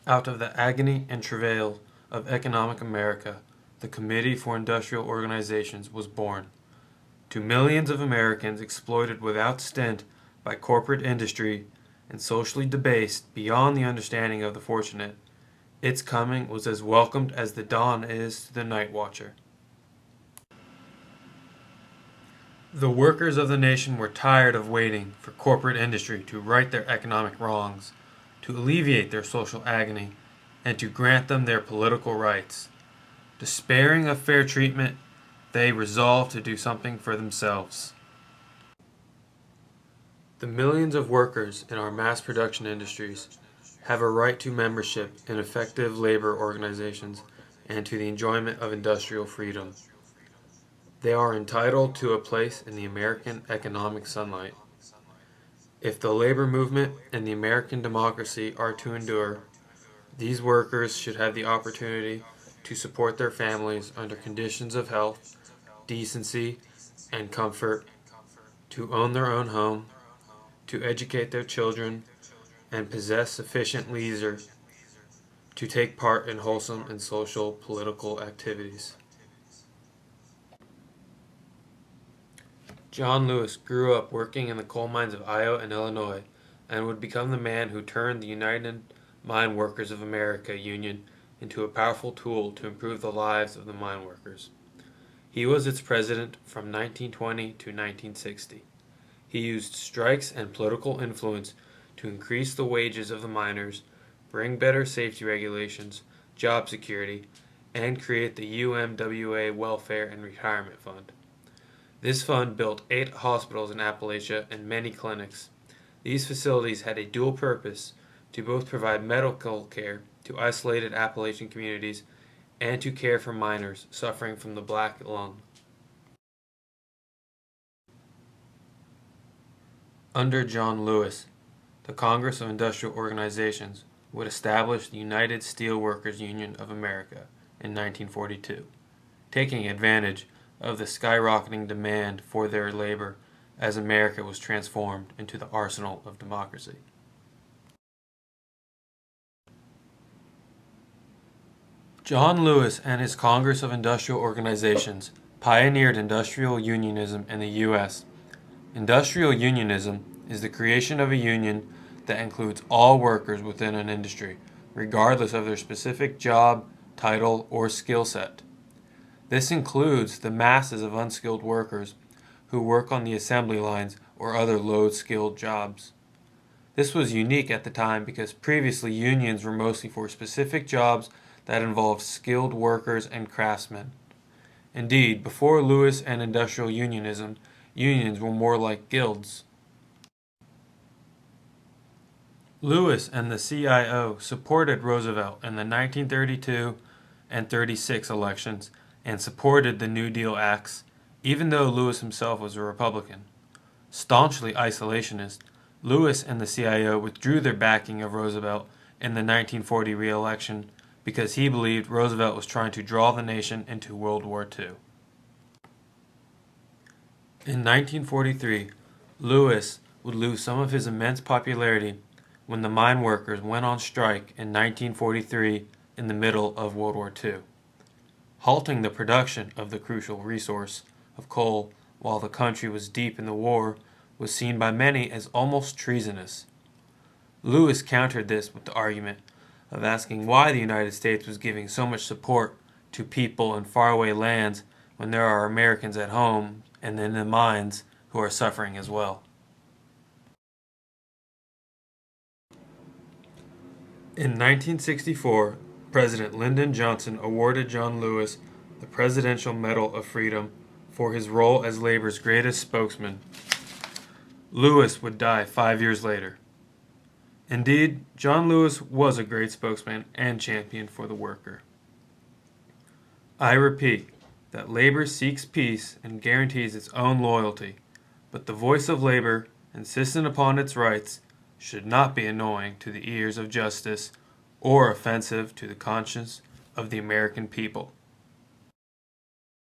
Out of the agony and travail of economic America, the Committee for Industrial Organizations was born. To millions of Americans exploited without stint by corporate industry and socially debased beyond the understanding of the fortunate, its coming was as welcomed as the dawn is to the night watcher. The workers of the nation were tired of waiting for corporate industry to right their economic wrongs, to alleviate their social agony, and to grant them their political rights. Despairing of fair treatment, they resolved to do something for themselves. The millions of workers in our mass production industries have a right to membership in effective labor organizations and to the enjoyment of industrial freedom. They are entitled to a place in the American economic sunlight. If the labor movement and the American democracy are to endure, these workers should have the opportunity to support their families under conditions of health, decency, and comfort, to own their own home, to educate their children, and possess sufficient leisure to take part in wholesome and social political activities. John Lewis grew up working in the coal mines of Iowa and Illinois and would become the man who turned the United Mine Workers of America Union into a powerful tool to improve the lives of the mine workers. He was its president from 1920 to 1960. He used strikes and political influence to increase the wages of the miners, bring better safety regulations, job security, and create the UMWA Welfare and Retirement Fund. This fund built 8 hospitals in Appalachia and many clinics. These facilities had a dual purpose to both provide medical care to isolated Appalachian communities and to care for miners suffering from the black lung. Under John Lewis, the Congress of Industrial Organizations would establish the United Steelworkers Union of America in 1942, taking advantage of the skyrocketing demand for their labor as America was transformed into the arsenal of democracy. John Lewis and his Congress of Industrial Organizations pioneered industrial unionism in the U.S. Industrial unionism is the creation of a union that includes all workers within an industry, regardless of their specific job, title, or skill set. This includes the masses of unskilled workers who work on the assembly lines or other low-skilled jobs. This was unique at the time because previously unions were mostly for specific jobs that involved skilled workers and craftsmen. Indeed, before Lewis and industrial unionism, unions were more like guilds. Lewis and the CIO supported Roosevelt in the 1932 and 36 elections and supported the New Deal Acts, even though Lewis himself was a Republican. Staunchly isolationist, Lewis and the CIO withdrew their backing of Roosevelt in the 1940 re-election because he believed Roosevelt was trying to draw the nation into World War II. In 1943, Lewis would lose some of his immense popularity when the mine workers went on strike in 1943 in the middle of World War II. Halting the production of the crucial resource of coal while the country was deep in the war was seen by many as almost treasonous. Lewis countered this with the argument of asking why the United States was giving so much support to people in faraway lands when there are Americans at home and in the mines who are suffering as well. In 1964, President Lyndon Johnson awarded John Lewis the Presidential Medal of Freedom for his role as labor's greatest spokesman. Lewis would die 5 years later. Indeed, John Lewis was a great spokesman and champion for the worker. I repeat that labor seeks peace and guarantees its own loyalty, but the voice of labor, insistent upon its rights, should not be annoying to the ears of justice or offensive to the conscience of the American people.